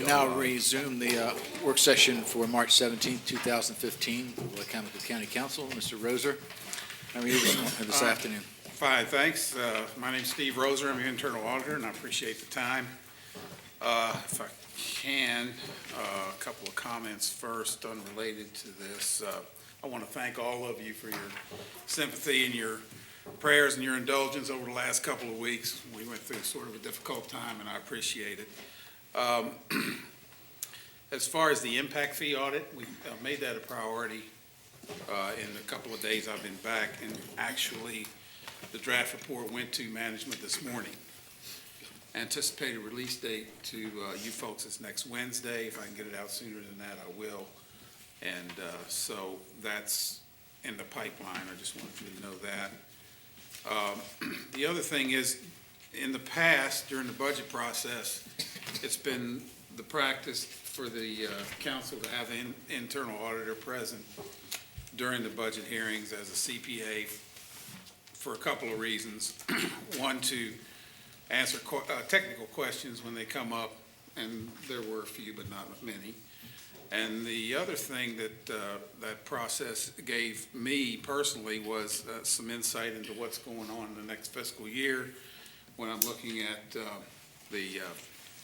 now resume the work session for March 17th, 2015, of the Chemical County Council. Mr. Roser, how are you this afternoon? Fine, thanks. My name's Steve Roser. I'm your internal auditor, and I appreciate the time. If I can, a couple of comments first unrelated to this. I want to thank all of you for your sympathy and your prayers and your indulgence over the last couple of weeks. We went through sort of a difficult time, and I appreciate it. As far as the impact fee audit, we made that a priority in the couple of days I've been back, and actually the draft report went to management this morning. Anticipated release date to you folks is next Wednesday. If I can get it out sooner than that, I will. And so that's in the pipeline. I just wanted you to know that. The other thing is, in the past, during the budget process, it's been the practice for the council to have an internal auditor present during the budget hearings as a CPA for a couple of reasons. One, to answer technical questions when they come up, and there were a few, but not many. And the other thing that that process gave me personally was some insight into what's going on in the next fiscal year when I'm looking at the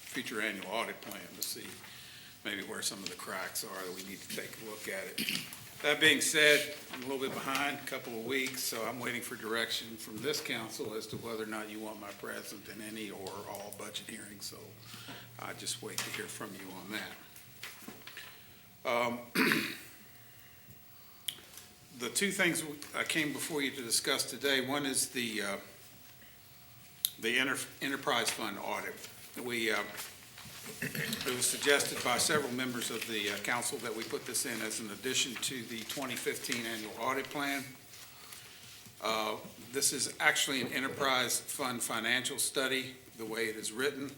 future annual audit plan to see maybe where some of the cracks are that we need to take a look at it. That being said, I'm a little bit behind, a couple of weeks, so I'm waiting for direction from this council as to whether or not you want my presence in any or all budget hearings. So I just wait to hear from you on that. The two things I came before you to discuss today, one is the enterprise fund audit. It was suggested by several members of the council that we put this in as an addition to the 2015 annual audit plan. This is actually an enterprise fund financial study, the way it is written.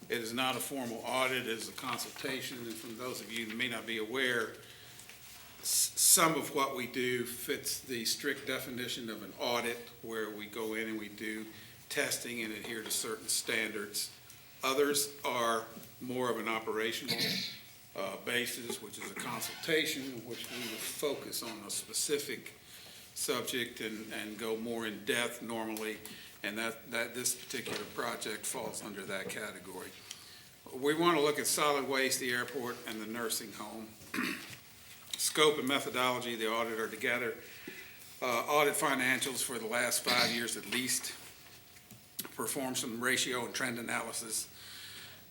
It is not a formal audit, it is a consultation, and from those of you who may not be aware, some of what we do fits the strict definition of an audit, where we go in and we do testing and adhere to certain standards. Others are more of an operational basis, which is a consultation in which we would focus on a specific subject and go more in depth normally, and that this particular project falls under that category. We want to look at solid waste, the airport, and the nursing home. Scope and methodology, the auditor to gather audit financials for the last 5 years at least, perform some ratio and trend analysis,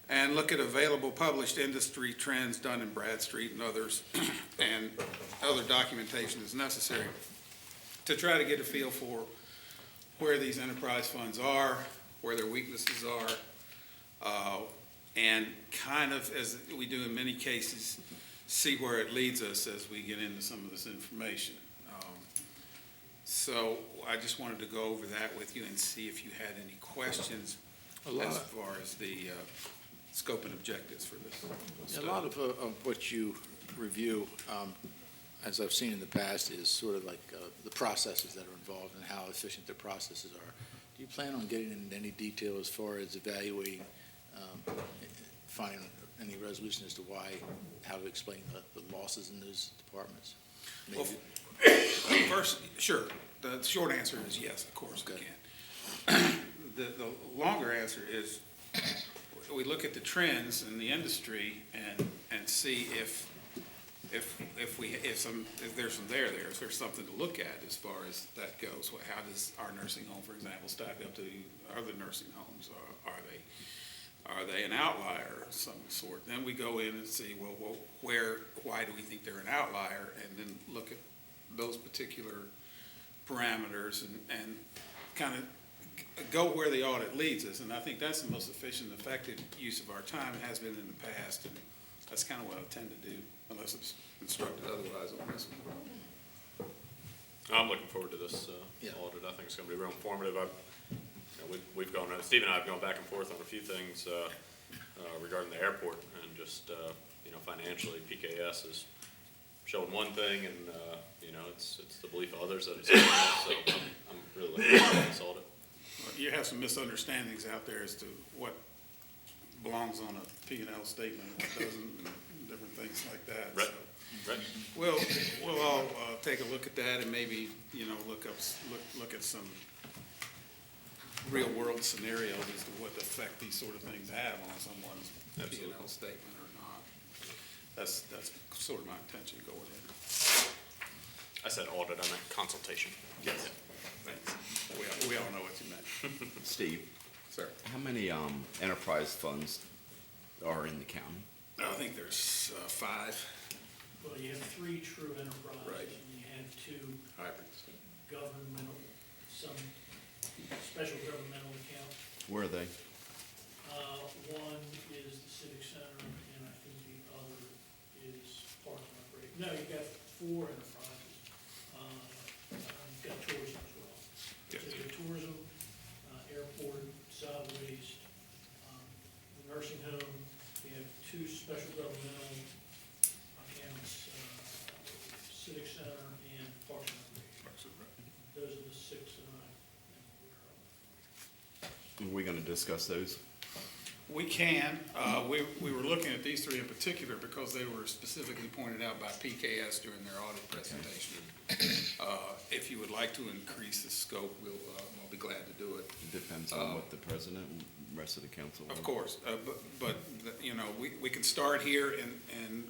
and look at available published industry trends done in Bradstreet and others, and other documentation is necessary to try to get a feel for where these enterprise funds are, where their weaknesses are, and kind of, as we do in many cases, see where it leads us as we get into some of this information. So I just wanted to go over that with you and see if you had any questions as far as the scope and objectives for this. A lot of what you review, as I've seen in the past, is sort of like the processes that are involved and how efficient the processes are. Do you plan on getting into any detail as far as evaluating, finding any resolution as to why, how to explain the losses in those departments? Maybe. Well, first, sure. The short answer is yes, of course we can. The longer answer is we look at the trends in the industry and see if there's some there. Is there something to look at as far as that goes? How does our nursing home, for example, stack up to other nursing homes? Are they an outlier of some sort? Then we go in and see, well, why do we think they're an outlier? And then look at those particular parameters and kind of go where the audit leads us. And I think that's the most efficient, effective use of our time. It has been in the past, and that's kind of what I tend to do, unless it's instructed otherwise on this one. I'm looking forward to this audit. I think it's going to be real informative. We've gone, Steve and I have gone back and forth on a few things regarding the airport, and just financially, PKS is showing one thing, and it's the belief of others that it's something else. So I'm really looking forward to this audit. You have some misunderstandings out there as to what belongs on a P&L statement, what doesn't, and different things like that. Right. So Right. we'll all take a look at that and maybe, look at some real-world scenarios as to what effect these sort of things have on someone's Absolutely. P&L statement or not. That's sort of my intention going in. I said audit, I meant consultation. Yes. Thanks. We all know what you meant. Steve, Sir. how many enterprise funds are in the county? I think there's 5 Well, you have 3 true enterprises. Right. And you have 2 hybrids. governmental, some special governmental accounts. Where are they? One is the Civic Center, and I think the other is Parks and Recreation. No, you've got 4 enterprises. You've got tourism as well. So Yes. you've got tourism, airport, solid waste, the nursing home. You have 2 special governmental accounts, Civic Center and Parks and Recreation. Those are the 6 that I'm aware of. Are we going to discuss those? We can. We were looking at these 3 in particular because they were specifically pointed out by PKS during their audit presentation. If you would like to increase the scope, I'll be glad to do it. It depends on what the president and rest of the council. Of course, but we can start here and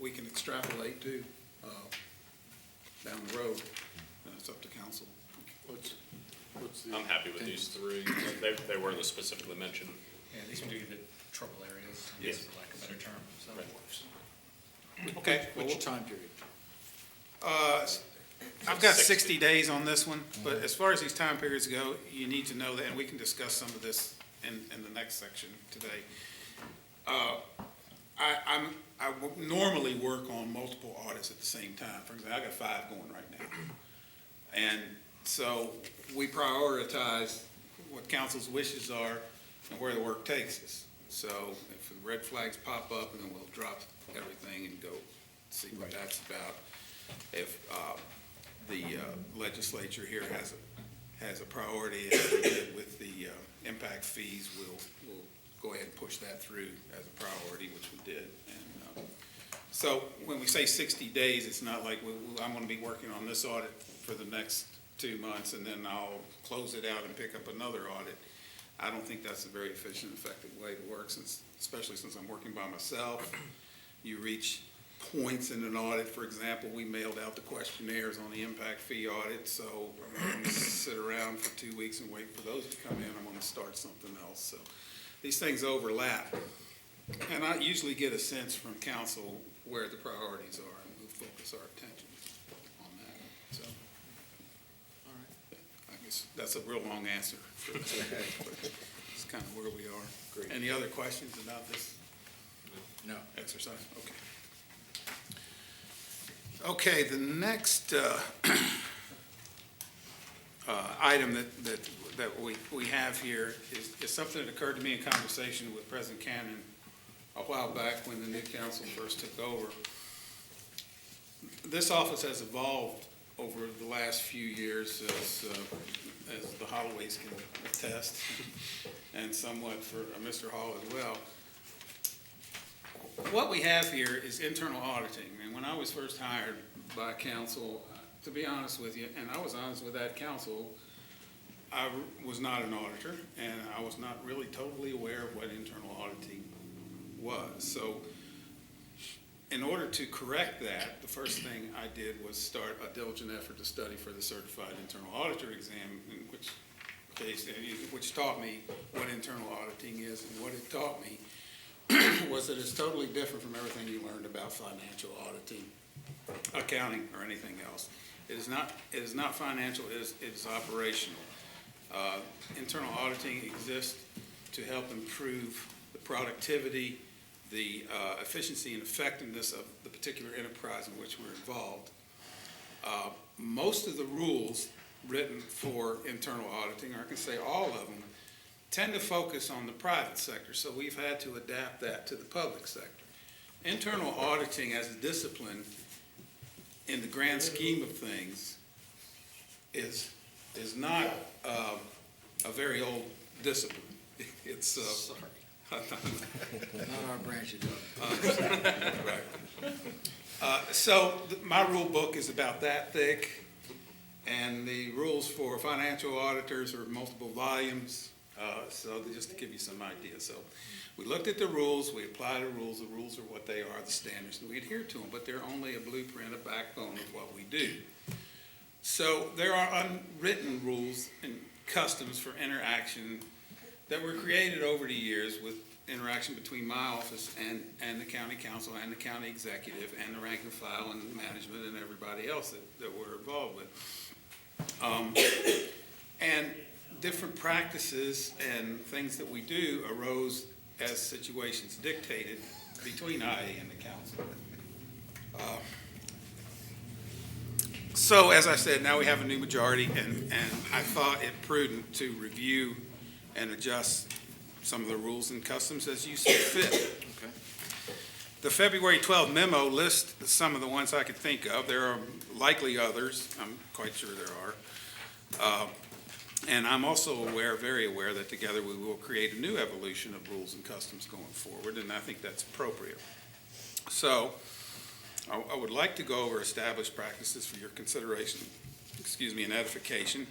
we can extrapolate too, down the road. It's up to council. What's the I'm happy with these 3. They were the specifically mentioned. Yeah, these would be the trouble areas, Yes. for lack of a better term, so. Okay. What's your time period? I've got 60 days on this one, but as far as these time periods go, you need to know that, and we can discuss some of this in the next section today. I normally work on multiple audits at the same time. For example, I got 5 going right now. And so we prioritize what council's wishes are and where the work takes us. So if the red flags pop up, then we'll drop everything and go see what that's about. If the legislature here has a priority as we did with the impact fees, we'll go ahead and push that through as a priority, which we did. And so when we say 60 days, it's not like I'm going to be working on this audit for the next 2 months and then I'll close it out and pick up another audit. I don't think that's a very efficient, effective way to work, especially since I'm working by myself. You reach points in an audit. For example, we mailed out the questionnaires on the impact fee audit, so I'm not going to sit around for 2 weeks and wait for those to come in. I'm going to start something else. So these things overlap. And I usually get a sense from council where the priorities are, and we'll focus our attention on that. So, all right. I guess that's a real long answer. But it's kind of where we are. Great. Any other questions about this No. exercise? Okay. Okay, the next item that we have here is something that occurred to me in conversation with President Cannon a while back when the new council first took over. This office has evolved over the last few years, as the Holloways can attest, and somewhat for Mr. Hall as well. What we have here is internal auditing, and when I was first hired by council, to be honest with you, and I was honest with that council, I was not an auditor, and I was not really totally aware of what internal auditing was. So in order to correct that, the first thing I did was start a diligent effort to study for the certified internal auditor exam, which taught me what internal auditing is, and what it taught me was that it's totally different from everything you learned about financial auditing, accounting, or anything else. It is not financial, it is operational. Internal auditing exists to help improve the productivity, the efficiency and effectiveness of the particular enterprise in which we're involved. Most of the rules written for internal auditing, or I can say all of them, tend to focus on the private sector, so we've had to adapt that to the public sector. Internal auditing as a discipline, in the grand scheme of things, is not a very old discipline. It's Not our branch of government. My rule book is about that thick, and the rules for financial auditors are multiple volumes, just to give you some idea. So we looked at the rules, we applied the rules are what they are, the standards, and we adhere to them, but they're only a blueprint, a backbone of what we do. So there are unwritten rules and customs for interaction that were created over the years with interaction between my office and the county council and the county executive and the rank and file and management and everybody else that we're involved with. And different practices and things that we do arose as situations dictated between IA and the council. So as I said, now we have a new majority, and I thought it prudent to review and adjust some of the rules and customs as you see fit. Okay. The February 12 memo lists some of the ones I could think of. There are likely others. I'm quite sure there are. And I'm also very aware that together we will create a new evolution of rules and customs going forward, and I think that's appropriate. So I would like to go over established practices for your consideration, and edification.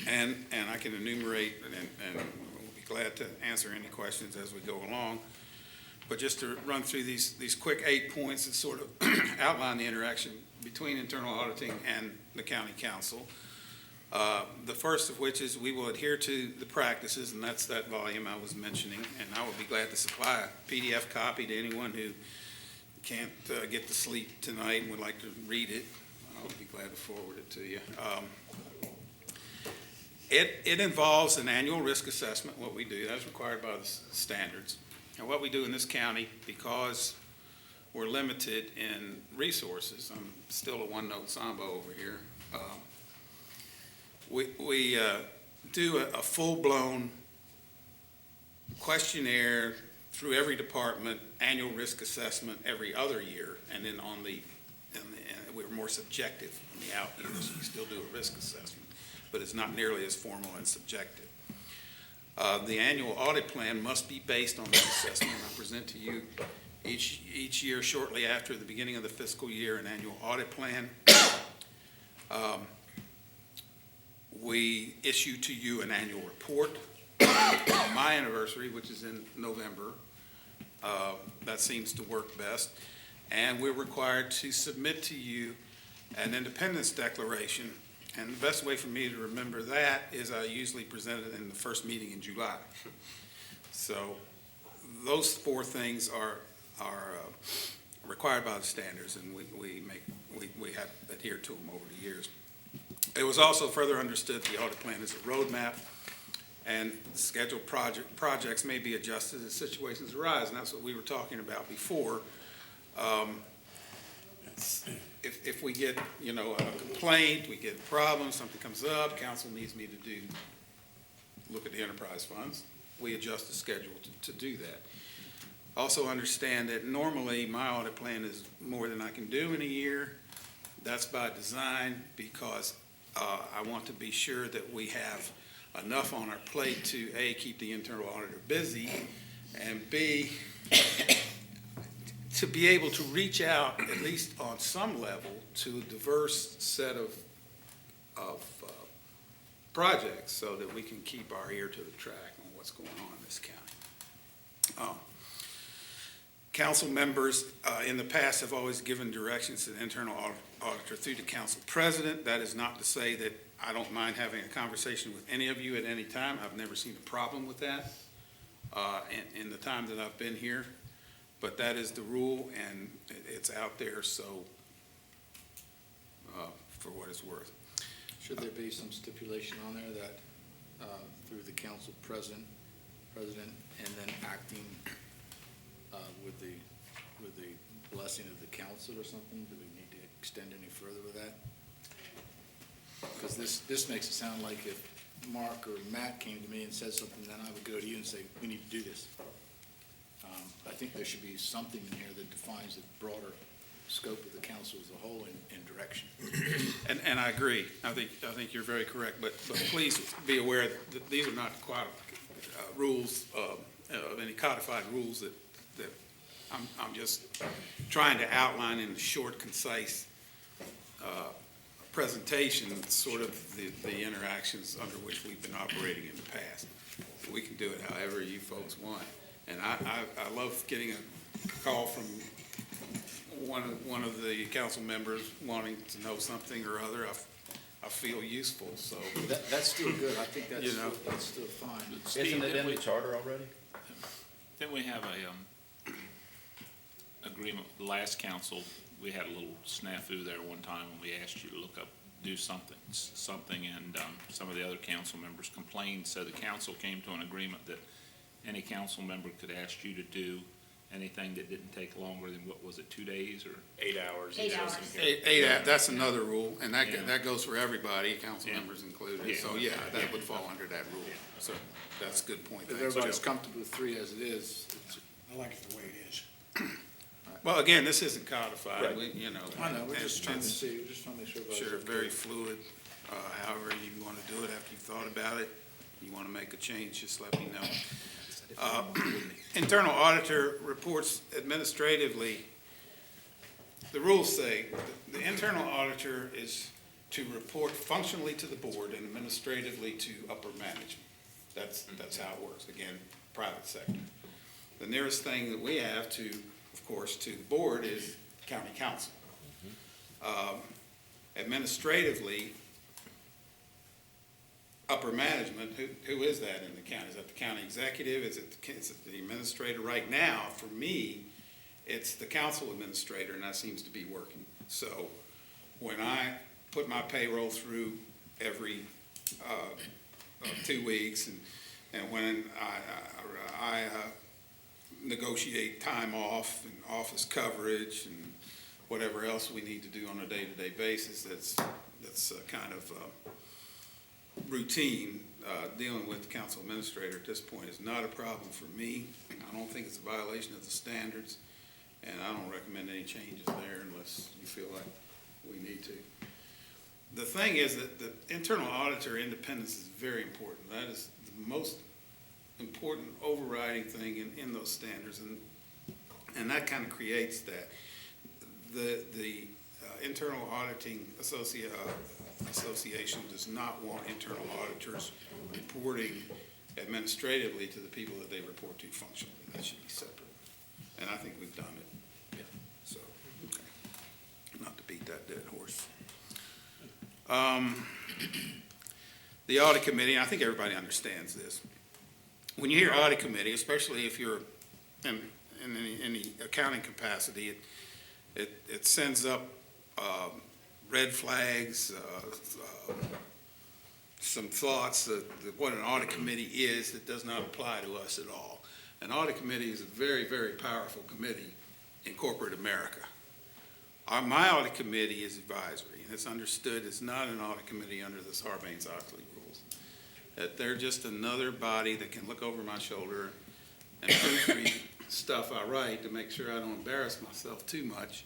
And I can enumerate, and we'll be glad to answer any questions as we go along. But just to run through these quick 8 points that sort of outline the interaction between internal auditing and the county council. The first of which is we will adhere to the practices, and that's that volume I was mentioning. And I will be glad to supply a PDF copy to anyone who can't get to sleep tonight and would like to read it. I would be glad to forward it to you. It involves an annual risk assessment, what we do. That's required by the standards. And what we do in this county, because we're limited in resources, I'm still a one-note samba over here, we do a full-blown questionnaire through every department, annual risk assessment every other year, and then we're more subjective in the out years. We still do a risk assessment, but it's not nearly as formal and subjective. The annual audit plan must be based on that assessment. I present to you each year shortly after the beginning of the fiscal year an annual audit plan. We issue to you an annual report on my anniversary, which is in November. That seems to work best. And we're required to submit to you an independence declaration. And the best way for me to remember that is I usually present it in the first meeting in July. So those 4 things are required by the standards, and we have adhered to them over the years. It was also further understood the audit plan is a roadmap, and scheduled projects may be adjusted as situations arise, and that's what we were talking about before. If we get, a complaint, we get a problem, something comes up, council needs me to look at the enterprise funds, we adjust the schedule to do that. Also understand that normally my audit plan is more than I can do in a year. That's by design because I want to be sure that we have enough on our plate to A, keep the internal auditor busy, and B, to be able to reach out, at least on some level, to a diverse set of projects so that we can keep our ear to the track on what's going on in this county. Council members in the past have always given directions to the internal auditor through the council president. That is not to say that I don't mind having a conversation with any of you at any time. I've never seen a problem with that in the time that I've been here. But that is the rule, and it's out there, so for what it's worth. Should there be some stipulation on there that through the council president, and then acting with the blessing of the council or something? Do we need to extend any further with that? Because this makes it sound like if Mark or Matt came to me and said something, then I would go to you and say, we need to do this. I think there should be something in here that defines the broader scope of the council as a whole and direction. And I agree. I think you're very correct. But please be aware that these are not rules of any codified rules that I'm just trying to outline in a short, concise presentation, sort of the interactions under which we've been operating in the past. We can do it however you folks want. And I love getting a call from one of the council members wanting to know something or other. I feel useful, so. That's still good. I think that's, You know. that's still fine. Isn't it in the charter already? Didn't we have a agreement, with the last council, we had a little snafu there one time when we asked you to look up, do something, and some of the other council members complained, so the council came to an agreement that any council member could ask you to do anything that didn't take longer than, what was it, 2 days or? 8 hours. 8 you know, hours. some- That's another rule, and Yeah. that goes for everybody, council Yeah. members included. Yeah. So, yeah, that would fall under that rule. So that's a good point. If Thanks, everybody's Joe. comfortable with 3 as it is, I like it the way it is. Well, again, this isn't codified, Right. you know. I know, we're and just trying to it's- see, we're just trying to make sure everybody's. Sure, okay. very fluid, however you want to do it after you've thought about it. You want to make a change, just let me know. Internal auditor reports administratively. The rules say the internal auditor is to report functionally to the board and administratively to upper management. That's how it works, again, private sector. The nearest thing that we have to, of course, to the board is county council. Administratively, upper management, who is that in the county? Is that the county executive? Is it the administrator? Right now, for me, it's the council administrator, and that seems to be working. So when I put my payroll through every 2 weeks, and when I negotiate time off and office coverage and whatever else we need to do on a day-to-day basis, that's kind of routine. Dealing with the council administrator at this point is not a problem for me. I don't think it's a violation of the standards, and I don't recommend any changes there unless you feel like we need to. The thing is that the internal auditor independence is very important. That is the most important overriding thing in those standards, and that kind of creates that. The Internal Auditing Association does not want internal auditors reporting administratively to the people that they report to functionally. That should be separate, and I think we've done it. So, okay. Not to beat that dead horse. The audit committee, I think everybody understands this. When you hear audit committee, especially if you're in any accounting capacity, it sends up red flags, some thoughts that what an audit committee is that does not apply to us at all. An audit committee is a very, very powerful committee in corporate America. My audit committee is advisory, and it's understood it's not an audit committee under the Sarbanes-Oxley rules. That they're just another body that can look over my shoulder and proofread stuff I write to make sure I don't embarrass myself too much,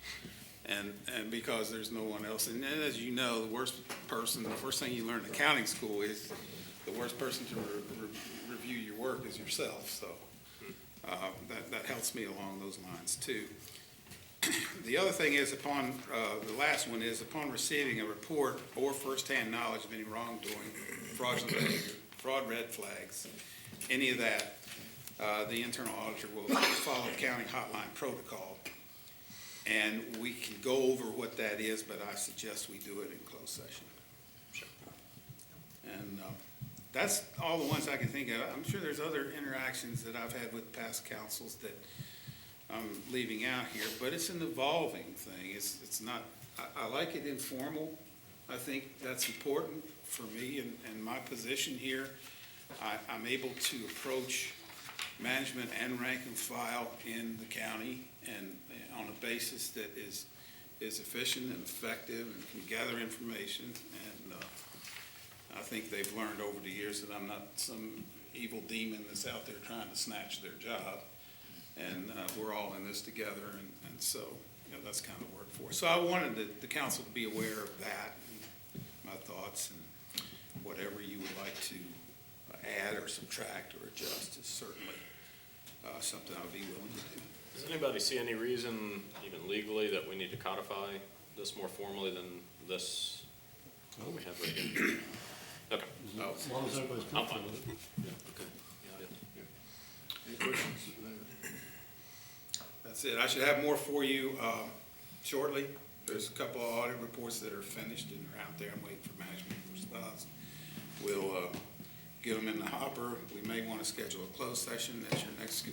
and because there's no one else. And as you know, the first thing you learn in accounting school is the worst person to review your work is yourself. So that helps me along those lines too. The other thing is the last one is upon receiving a report or firsthand knowledge of any wrongdoing, fraudulent behavior, fraud red flags, any of that, the internal auditor will follow county hotline protocol. And we can go over what that is, but I suggest we do it in closed session. And that's all the ones I can think of. I'm sure there's other interactions that I've had with past councils that I'm leaving out here, but it's an evolving thing. It's not, I like it informal. I think that's important for me and my position here. I'm able to approach management and rank and file in the county and on a basis that is efficient and effective and can gather information. And I think they've learned over the years that I'm not some evil demon that's out there trying to snatch their job. And we're all in this together, and so that's kind of work for us. So I wanted the council to be aware of that, and my thoughts, and whatever you would like to add or subtract or adjust is certainly something I'll be willing to do. Does anybody see any reason, even legally, that we need to codify this more formally than this? What we have right here? Okay. As long as everybody's I'm fine comfortable with with it. it. Okay. Any questions? That's it. I should have more for you shortly. There's a couple of audit reports that are finished and are out there. I'm waiting for management response. We'll get them in the hopper. We may want to schedule a closed session. That's your next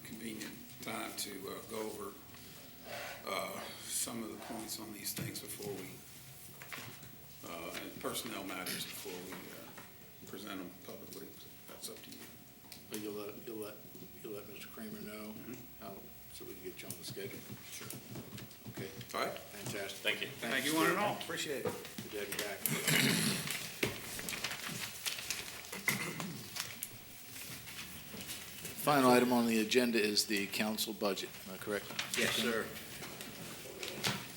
convenient time to go over some of the points on these things before we, and personnel matters before we present them publicly. That's up to you. But you'll let Mr. Kramer know how, so we can get you on the schedule? Sure. Okay, All right? fantastic. Thank you. Thank you, one and all. Appreciate it. Good to have you back. Final item on the agenda is the council budget, am I correct? Yes, sir.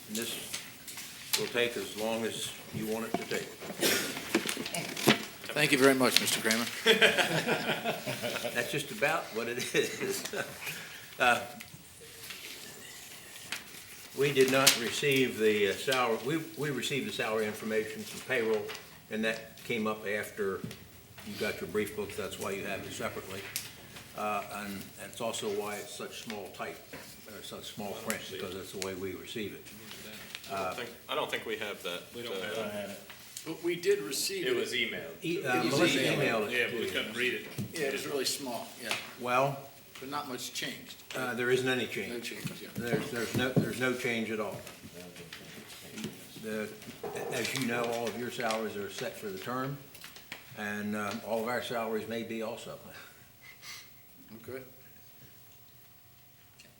And this will take as long as you want it to take. Thank you very much, Mr. Kramer. That's just about what it is. We did not receive the salary, we received the salary information from payroll, and that came up after you got your brief books, that's why you have it separately. And it's also why it's such small type, or such small print, because that's the way we receive it. I don't think we have that. We don't have it. But we did receive it. It was emailed. Melissa emailed it. Yeah, but we couldn't read it. Yeah, it is really small, yeah, Well, but not much changed. there isn't any No change. changes, yeah. There's no change at all. As you know, all of your salaries are set for the term, and all of our salaries may be also. Okay.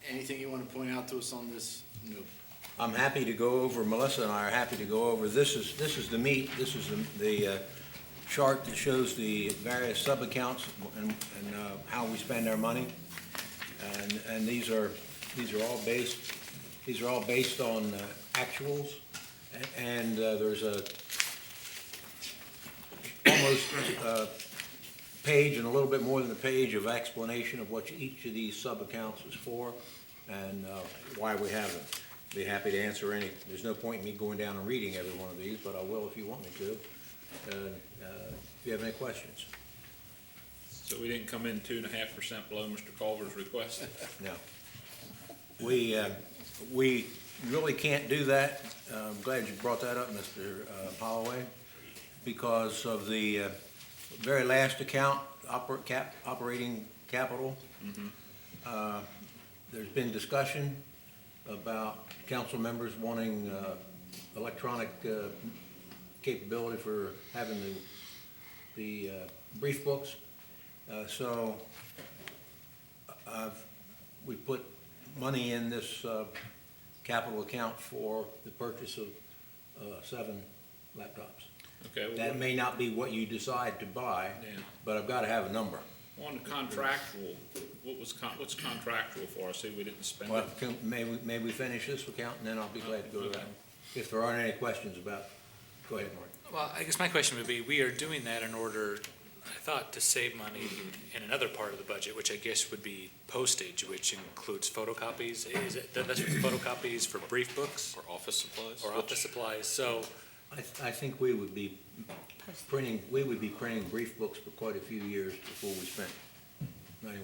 Anything you want to point out to us on this? No. I'm happy to go over, Melissa and I are happy to go over, this is the meat, this is the chart that shows the various sub-accounts and how we spend our money. And these are all based on actuals, and there's a almost page and a little bit more than a page of explanation of what each of these sub-accounts is for and why we have them. Be happy to answer any, there's no point in me going down and reading every one of these, but I will if you want me to. If you have any questions. So we didn't come in 2.5% below Mr. Culver's request? No. We really can't do that. I'm glad you brought that up, Mr. Holloway, because of the very last account, operating capital. There's been discussion about council members wanting electronic capability for having the brief books. So we put money in this capital account for the purchase of 7 laptops. Okay, well, That may not be what you decide to buy, Yeah. but I've got to have a number. on the contractual, what's contractual for? I see we didn't spend Well, it. may we finish this account, and then I'll be glad to go to that. If there aren't any questions about, go ahead, Mark. Well, I guess my question would be, we are doing that in order, I thought, to save money in another part of the budget, which I guess would be postage, which includes photocopies. Is it, that's photocopies for brief books Or office supplies? or office supplies? So, I think we would be printing brief books for quite a few years before we spent $9,100,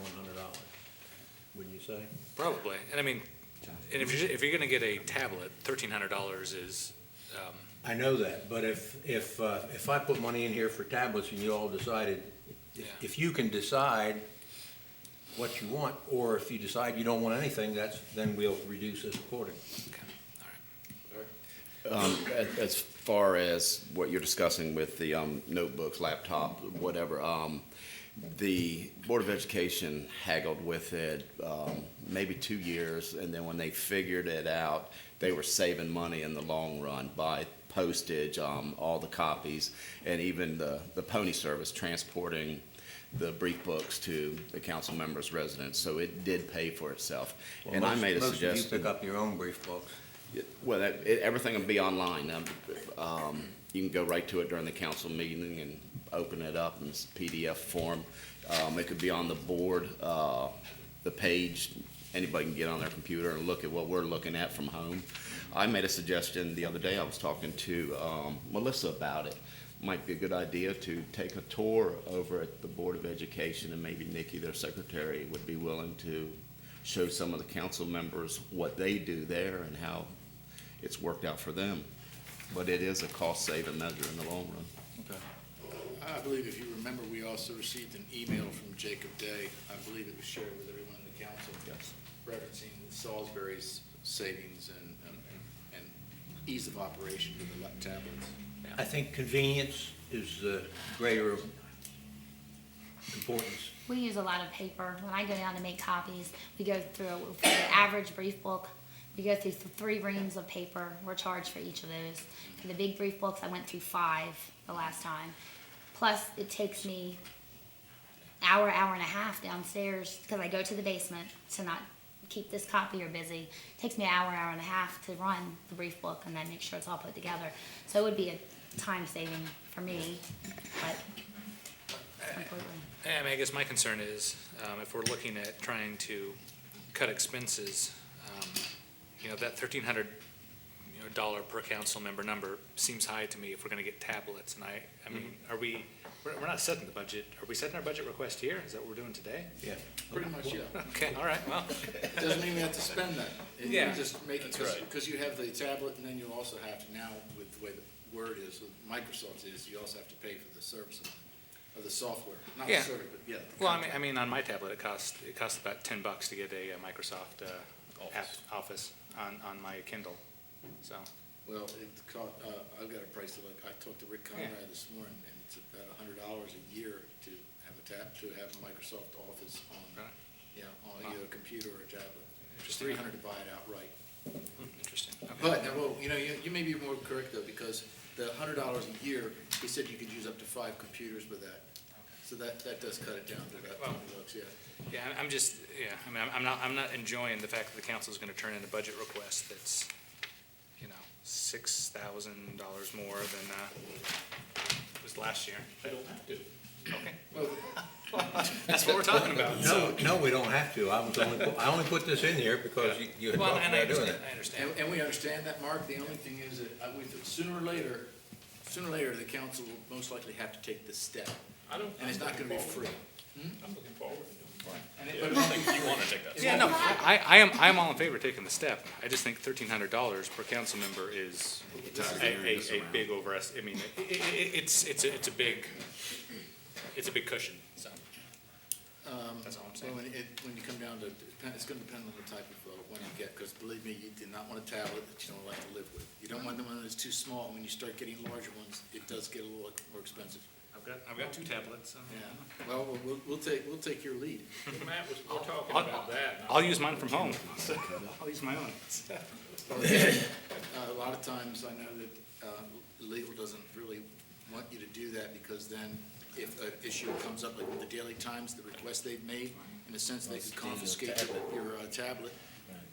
wouldn't you say? probably. And I mean, and if you're gonna get a tablet, $1,300 is, I know that, but if I put money in here for tablets and you all decided, if you can decide what you want, or if you decide you don't want anything, then we'll reduce this accordingly. As far as what you're discussing with the notebooks, laptop, whatever, the Board of Education haggled with it maybe 2 years, and then when they figured it out, they were saving money in the long run by postage, all the copies, and even the pony service transporting the brief books to the council members' residence. So it did pay for itself. Well, And I made a Most of suggestion. you pick up your own brief books. Well, everything will be online. You can go right to it during the council meeting and open it up in PDF form. It could be on the board, the page. Anybody can get on their computer and look at what we're looking at from home. I made a suggestion the other day. I was talking to Melissa about it. Might be a good idea to take a tour over at the Board of Education, and maybe Nikki, their secretary, would be willing to show some of the council members what they do there and how it's worked out for them. But it is a cost-saving measure in the long run. I believe if you remember, we also received an email from Jacob Day. I believe it was shared with everyone in the council. Yes. Referencing Salisbury's savings and ease of operation with the tablets. I think convenience is the greater importance. We use a lot of paper. When I go down to make copies, we go through, for the average brief book, we go through 3 reams of paper. We're charged for each of those. For the big brief books, I went through 5 the last time. Plus, it takes me hour and a half downstairs, because I go to the basement to not keep this copier busy. It takes me an hour and a half to run the brief book and then make sure it's all put together. So it would be a time saving for me, but completely. I mean, I guess my concern is, if we're looking at trying to cut expenses, that $1,300, dollar per council member number seems high to me if we're gonna get tablets. And I mean, we're not setting the budget. Are we setting our budget request here? Is that what we're doing today? Yeah. Pretty much, yeah. Okay, all right, well, Doesn't mean we have to spend that. Yeah, Just make it, that's right. because you have the tablet, and then you also have to now, with the way the Word is, with Microsoft is, you also have to pay for the service of the software. Not the Yeah. service, but yeah. the well, content. I mean, on my tablet, it costs about $10 to get a Microsoft Office on my Kindle, so. Well, I've got a price of, I talked to Rick Conrad this morning, and it's about $100 a year to have a Microsoft Office on, Right. on Wow. either a computer or a tablet. It's Interesting. $300 to buy it outright. Interesting. Okay. But, well, you may be more correct though, because the $100 a year, he said you could use up to 5 computers with that. So that does cut it down to about Well, $20, yeah. Yeah, I'm just, I mean, I'm not enjoying the fact that the council's gonna turn in a budget request that's, $6,000 more than, was last year. They don't have to. Okay. That's what we're talking about, so. No, we don't have to. I only put this in here because you had Well, talked and I about doing understand, it. I understand. And we understand that, Mark. The only thing is that sooner or later, the council will most likely have to take this step. And it's not gonna be free. I'm looking forward to it. But I think you want to take that. Yeah, no, I am all in favor of taking the step. I just think $1,300 per council member is a big I mean, it's a big cushion, so. That's all I'm saying. Well, when you come down to, it's gonna depend on the type of one you get, because believe me, you do not want a tablet that you don't like to live with. You don't want the one that's too small. When you start getting larger ones, it does get a little more expensive. I've got 2 tablets, so. Yeah. Well, we'll take your lead. Matt, we're talking about that. I'll use mine from home. I'll use my own. Well, again, a lot of times I know that legal doesn't really want you to do that, because then if an issue comes up, like with the Daily Times, the request they've made, in a sense, they could confiscate your tablet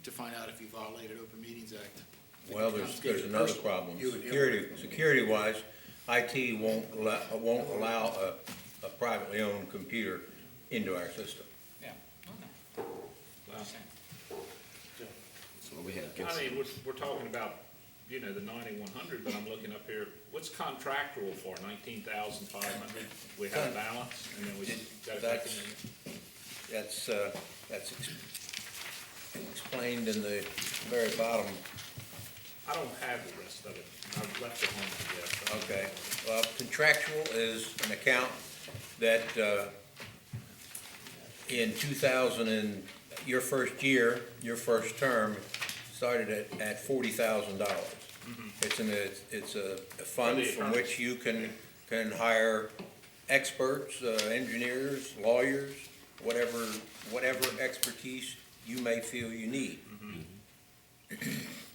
to find out if you violated Open Meetings Act. They Well, could there's confiscate another personal, problem. you and him. Security-wise, IT won't allow a privately owned computer into our system. Yeah. So we had I mean, we're talking about, the 9,100, but I'm looking up here, what's contractual for, 19,500? We have a balance, and then we got it back in there. That's explained in the very bottom. I don't have the rest of it. I've left it home, I guess. Okay, well, contractual is an account that, in 2000 and your first year, your first term, started at $40,000. It's a fund the from attorneys. which you can hire experts, engineers, lawyers, whatever expertise you may feel you need.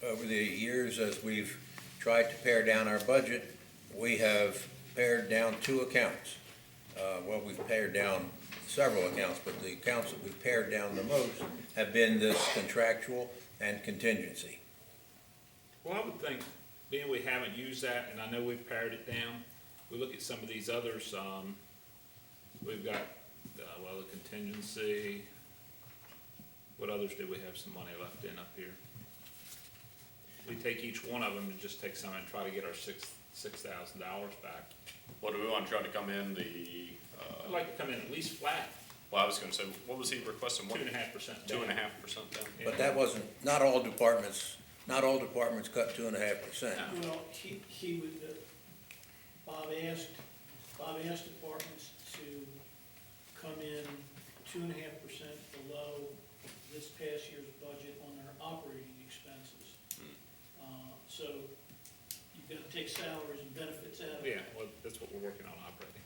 Over the years, as we've tried to pare down our budget, we have pared down 2 accounts. Well, we've pared down several accounts, but the accounts that we've pared down the most have been this contractual and contingency. Well, I would think, being we haven't used that, and I know we've pared it down, we look at some of these others, we've got, the contingency, What others do we have some money left in up here? We take each one of them and just take some and try to get our $6,000 back. What do we want to try to come in I'd like to come in at least flat, well, I was gonna say, what was he requesting? 2.5% down. 2.5% down? But that wasn't, not all departments cut 2.5%. Well, he would, Bob asked departments to come in 2.5% below this past year's budget on their operating expenses. So you've got to take salaries and benefits out of it. Yeah, well, that's what we're working on operating.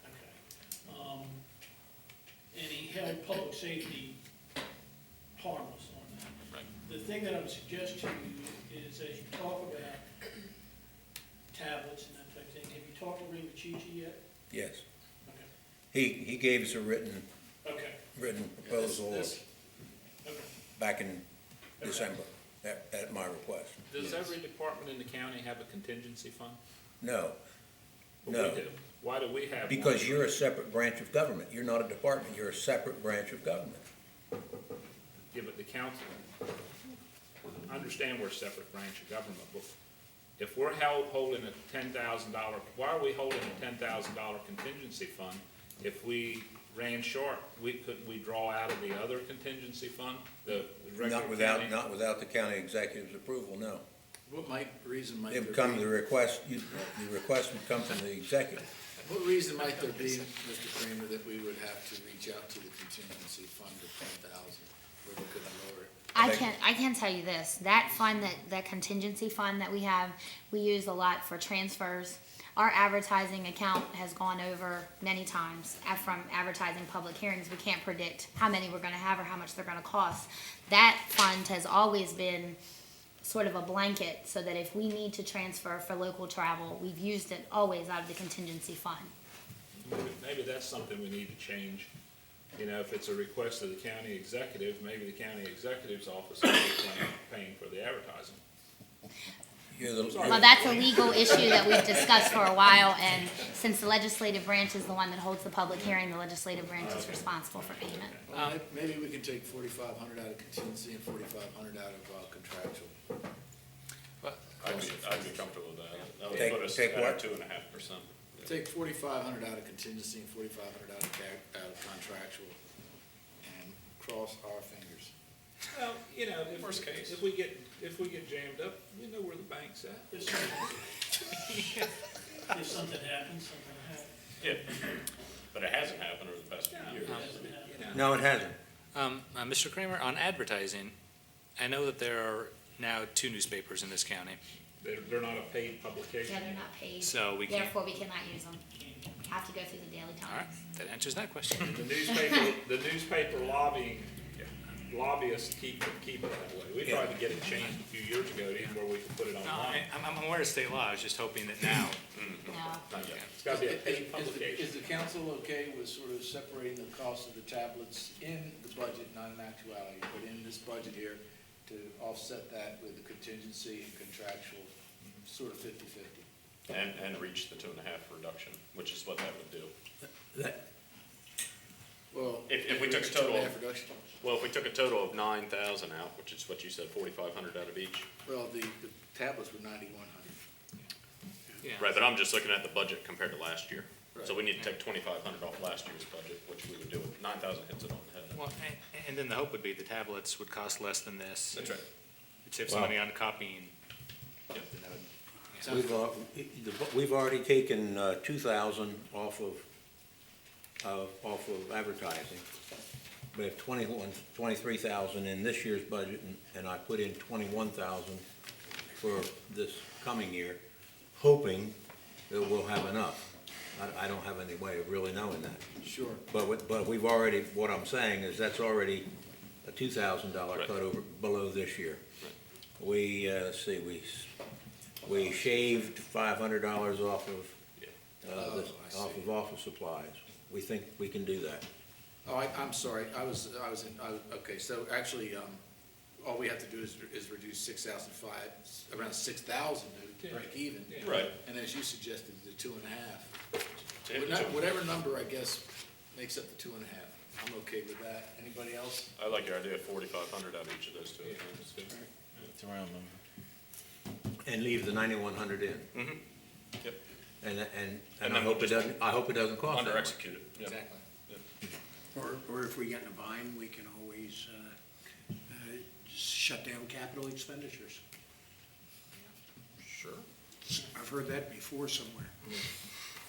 Okay. And he held public safety harmless on that. Right. The thing that I would suggest to you is, as you talk about tablets and that type of thing, have you talked to Ray Machici yet? Yes. Okay. He gave us a written Okay. proposal Okay. back in December at my request. Does every department in the county have a contingency fund? No, Well, no. we do. Why do we have one? Because you're a separate branch of government. You're not a department, you're a separate branch of government. Yeah, but the council, I understand we're a separate branch of government, but if we're holding a $10,000, why are we holding a $10,000 contingency fund? If we ran short, couldn't we draw out of the other contingency fund, the regular county? Not without the county executive's approval, no. What reason might It there would come, be? the request would come from the executive. What reason might there be, Mr. Kramer, that we would have to reach out to the contingency fund of 10,000, where we couldn't lower it? I can tell you this, that fund, that contingency fund that we have, we use a lot for transfers. Our advertising account has gone over many times from advertising public hearings. We can't predict how many we're gonna have or how much they're gonna cost. That fund has always been sort of a blanket, so that if we need to transfer for local travel, we've used it always out of the contingency fund. Maybe that's something we need to change. You know, if it's a request of the county executive, maybe the county executive's office is paying for the advertising. Well, that's a legal issue that we've discussed for a while, and since the legislative branch is the one that holds the public hearing, the legislative branch is responsible for payment. Well, maybe we can take 4,500 out of contingency and 4,500 out of contractual. I'd be comfortable with that. That would Take- put us take at what? 2.5%. Take 4,500 out of contingency and 4,500 out of contractual, and cross our fingers. Well, you know, Worst case. if we get jammed up, we know where the bank's at. If something happens, something happens. Yeah, but it hasn't happened over the past few years. No, it hasn't. Mr. Kramer, on advertising, I know that there are now 2 newspapers in this county, They're not a paid publication. Yeah, they're not paid, so we can't, therefore we cannot use them. Have to go through the Daily all right, Times. that answers that question. The newspaper lobbyists keep it that way. We tried to get it changed a few years ago, even where we could put it No, online. I'm aware of state law, I was just hoping that now, No. It's gotta be a paid publication. Is the council okay with sort of separating the cost of the tablets in the budget, not in actuality, but in this budget here, to offset that with the contingency and contractual, sort of 50/50? And reach the 2.5 reduction, which is what that would do. Well, If we took a it's total 2.5 reduction. Well, if we took a total of 9,000 out, which is what you said, 4,500 out of each. Well, the tablets were 9,100. yeah. Right, but I'm just looking at the budget compared to last year. So Right. we need to take 2,500 off last year's budget, which we would do it. 9,000 hits it on the head. Well, and then the hope would be the tablets would cost less than this. That's right. You'd save some money on copying. Yeah. Then that would- We've already taken 2,000 off of advertising. We have 23,000 in this year's budget, and I put in 21,000 for this coming year, hoping that we'll have enough. I don't have any way of really knowing that. Sure. But we've already, what I'm saying is that's already a $2,000 Right. cut over, below this year. We, let's see, we shaved $500 off of, I see. off of office supplies. We think we can do that. Oh, I'm sorry, okay, so actually, all we have to do is reduce 6,005, around 6,000 to break even. Yeah. Right. And as you suggested, the 2.5. To hit the two. Whatever number, I guess, makes up the 2.5. I'm okay with that. Anybody else? I like your idea of 4,500 out of each of those two accounts. It's a round number. And leave the 9,100 in. Yep. And And I then hope we'll I hope it doesn't cost that Under much. execute it. Yeah. Exactly. Or if we get in a bind, we can always just shut down capital expenditures. Sure. I've heard that before somewhere.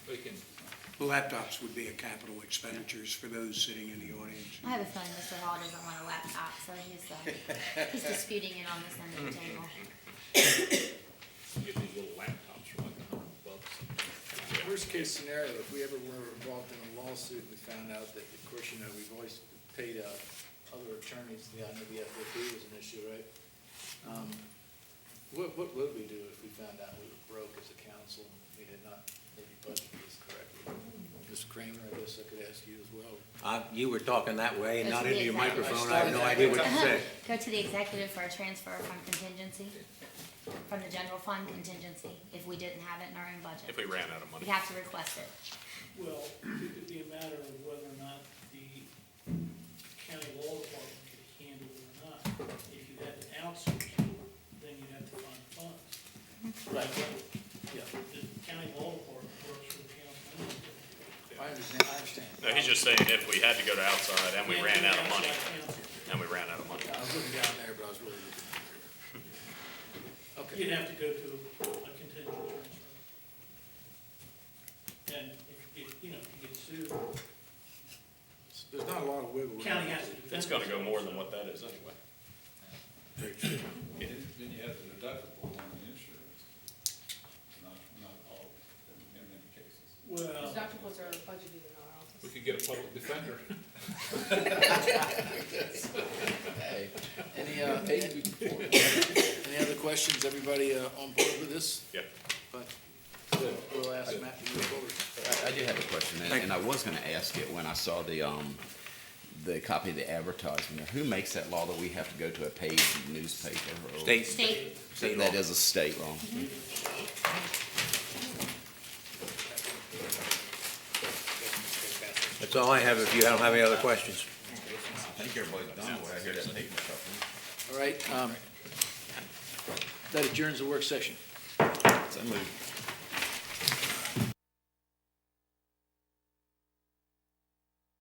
We can, Laptops would be a capital expenditures for those sitting in the audience. I have a feeling Mr. Hall doesn't want a laptop, so he's disputing it on this end of the table. Get these little laptops for like $100. Worst case scenario, if we ever were involved in a lawsuit, we found out that, of course, you know, we've always paid other attorneys, I know the FOP was an issue, right? What would we do if we found out we were broke as a council, and we had not maybe budgeted this correctly? Mr. Kramer, I guess I could ask you as well. You were talking that way and Go not to the into your executive. microphone. I have no idea what you said. Go to the executive for a transfer from contingency, from the general fund contingency, if we didn't have it in our own budget. If we ran out of money. We'd have to request it. Well, it could be a matter of whether or not the county law department could handle it or not. If you had to outsource it, then you'd have to find funds. Right. Yeah, the county law department works for the council. I understand. No, he's just saying if we had to go to outside and we Can't ran do out of money, outside counsel. and we ran out of money. I was looking down there, but I was really looking down here. Okay. You'd have to go to a contingent transfer. And if, you know, if you get sued, There's not a lot of wiggle room. county has to defend. It's gonna go itself, more so- than what that is anyway. Then you have the deductible on the insurance, not all, in many cases. Well, Deductibles are budgeted in our office. We could get a public defender. Hey, any other questions? Everybody on board with this? Yeah. But, good, we'll ask Matt to move forward. I do have a question, and I was gonna ask it when I saw the copy of the advertisement. Who makes that law that we have to go to a paid newspaper? or- State. State, State That law. is a state law. That's all I have if you don't have any other questions. I think everybody's done what I hear that paper stuff. All right, that adjourns the work session. So moved.